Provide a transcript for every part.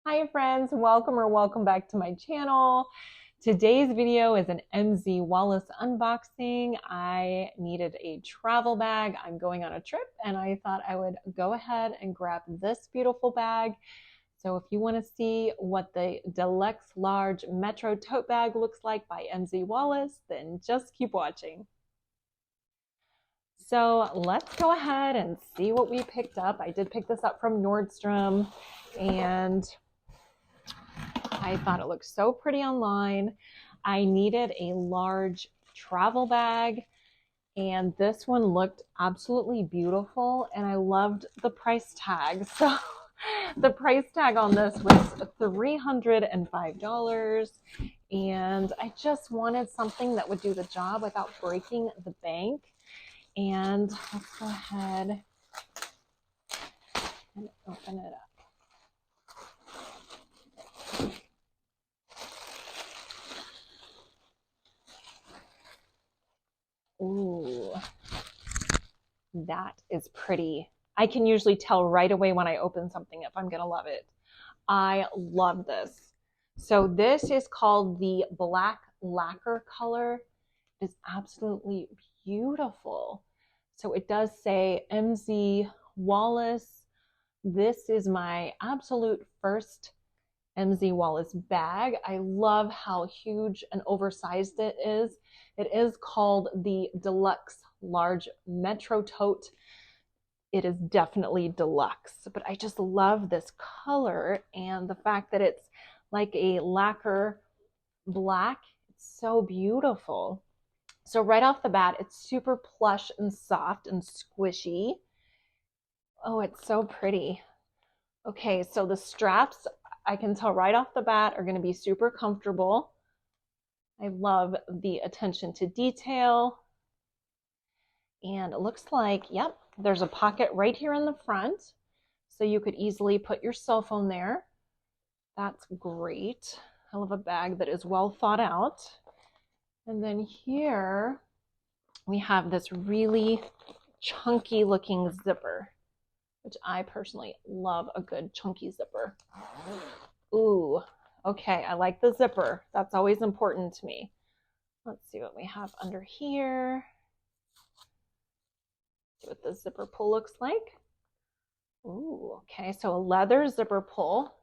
Hi friends, welcome back to my channel. Today's video is an MZ Wallace unboxing. I needed a travel bag. I'm going on a trip and I thought I would go ahead and grab this beautiful bag. So if you want to see what the deluxe large metro tote bag looks like by MZ Wallace, then just keep watching. So let's go ahead and see what we picked up. I did pick this up from Nordstrom and I thought it looked so pretty online. I needed a large travel bag, and this one looked absolutely beautiful, and I loved the price tag. So the price tag on this was $305, and I just wanted something that would do the job without breaking the bank. And let's go ahead and open it up. Ooh, that is pretty. I can usually tell right away when I open something if I'm going to love it. I love this. So this is called the black lacquer color. It is absolutely beautiful. So it does say MZ Wallace. This is my absolute first MZ Wallace bag. I love how huge and oversized it is. It is called the Deluxe Large Metro Tote. It is definitely deluxe, but I just love this color and the fact that it's like a lacquer black. It's so beautiful. So right off the bat, it's super plush and soft and squishy. Oh, it's so pretty. Okay, so the straps, I can tell right off the bat, are going to be super comfortable. I love the attention to detail. And it looks like, yep, there's a pocket right here in the front. So you could easily put your cell phone there. That's great. I love a bag that is well thought out. And then here we have this really chunky looking zipper, which I personally love a good chunky zipper. Ooh, okay, I like the zipper. That's always important to me. Let's see what we have under here. See what the zipper pull looks like. Ooh, okay, so a leather zipper pull.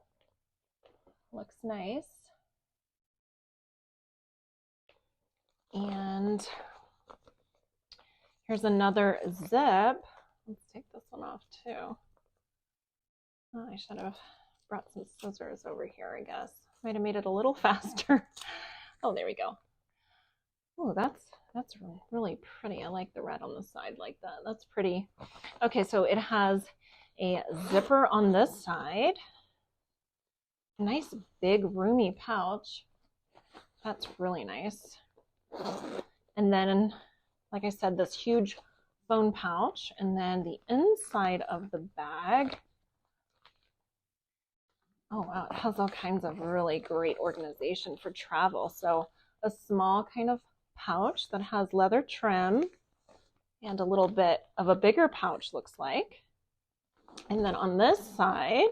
Looks nice. And here's another zip. Let's take this one off too. Oh, I should have brought some scissors over here, I guess. Might have made it a little faster. Oh, there we go. Oh, that's really pretty. I like the red on the side like that. That's pretty. Okay, so it has a zipper on this side. Nice big roomy pouch. That's really nice. And then, like I said, this huge phone pouch. And then the inside of the bag. Oh, wow. It has all kinds of really great organization for travel. So a small kind of pouch that has leather trim and a little bit of a bigger pouch, looks like. And then on this side,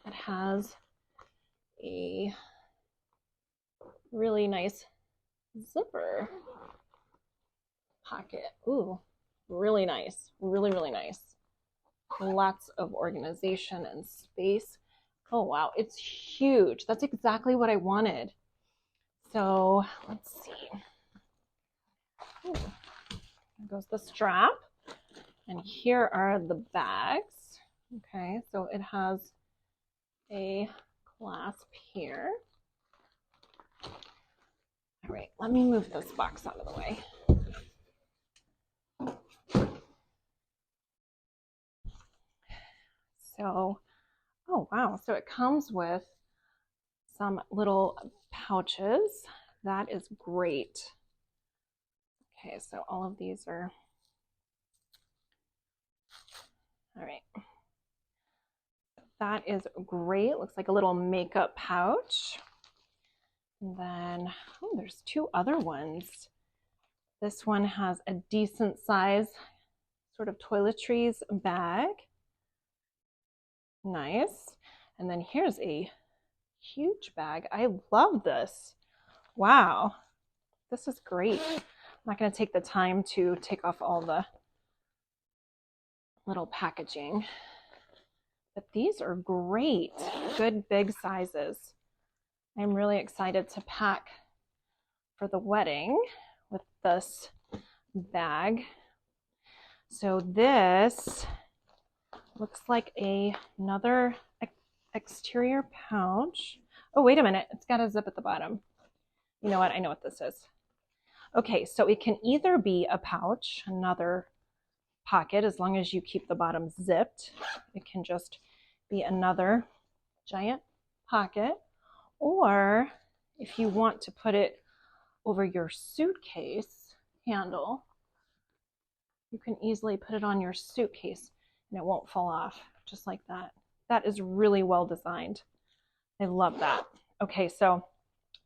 it has a really nice zipper pocket. Ooh, really nice. Really, really nice. Lots of organization and space. Oh, wow. It's huge. That's exactly what I wanted. So let's see. Ooh, there goes the strap. And here are the bags. Okay, so it has a clasp here. All right, let me move this box out of the way. So, oh wow, so it comes with some little pouches. That is great. Okay, so all of these are, all right. That is great. Looks like a little makeup pouch. And then, oh, there's two other ones. This one has a decent size sort of toiletries bag. Nice. And then here's a huge bag. I love this. Wow, this is great. I'm not going to take the time to take off all the little packaging, but these are great. Good big sizes. I'm really excited to pack for the wedding with this bag. So this looks like another exterior pouch. Oh, wait a minute. It's got a zip at the bottom. You know what? I know what this is. Okay, so it can either be a pouch, another pocket, as long as you keep the bottom zipped. It can just be another giant pocket. Or if you want to put it over your suitcase handle, you can easily put it on your suitcase and it won't fall off, just like that. That is really well designed. I love that. Okay, so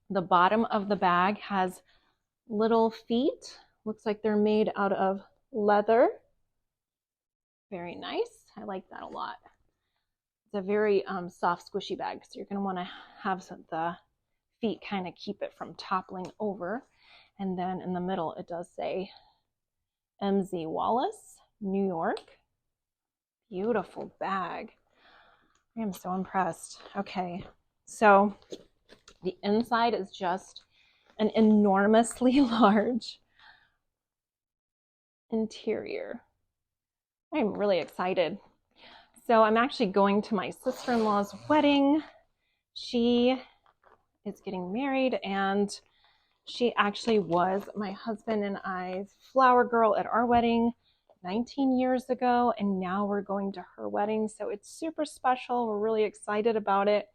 the bottom of the bag has little feet. Looks like they're made out of leather. Very nice. I like that a lot. It's a very soft, squishy bag, so you're going to want to have the feet kind of keep it from toppling over. And then in the middle, it does say MZ Wallace, New York. Beautiful bag. I am so impressed. Okay, so the inside is just an enormously large interior. I'm really excited. So I'm actually going to my sister-in-law's wedding. She is getting married, and she actually was my husband and I's flower girl at our wedding 19 years ago, and now we're going to her wedding. So it's super special. We're really excited about it.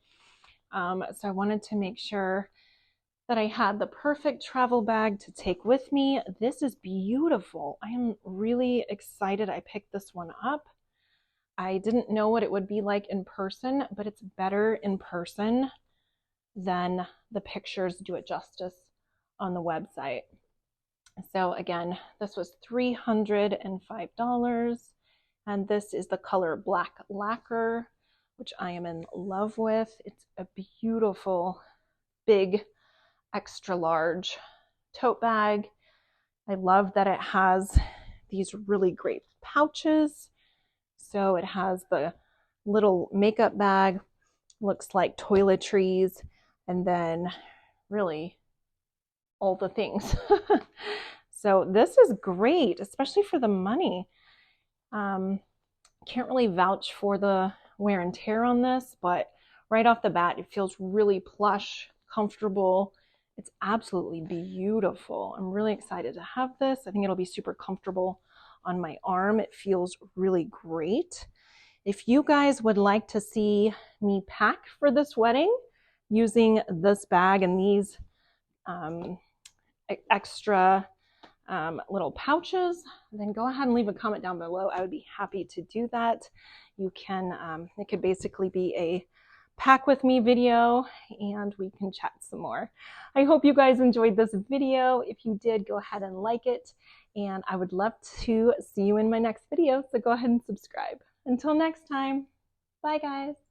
So I wanted to make sure that I had the perfect travel bag to take with me. This is beautiful. I am really excited I picked this one up. I didn't know what it would be like in person, but it's better in person than the pictures do it justice on the website. So again, this was $305, and this is the color Black Lacquer, which I am in love with. It's a beautiful, big, extra large tote bag. I love that it has these really great pouches. So it has the little makeup bag, looks like toiletries, and then really all the things. So this is great, especially for the money. Can't really vouch for the wear and tear on this, but right off the bat, it feels really plush, comfortable. It's absolutely beautiful. I'm really excited to have this. I think it'll be super comfortable on my arm. It feels really great. If you guys would like to see me pack for this wedding using this bag and these extra little pouches, then go ahead and leave a comment down below. I would be happy to do that. You can, it could basically be a pack with me video and we can chat some more. I hope you guys enjoyed this video. If you did, go ahead and like it, and I would love to see you in my next video, so go ahead and subscribe. Until next time, bye guys.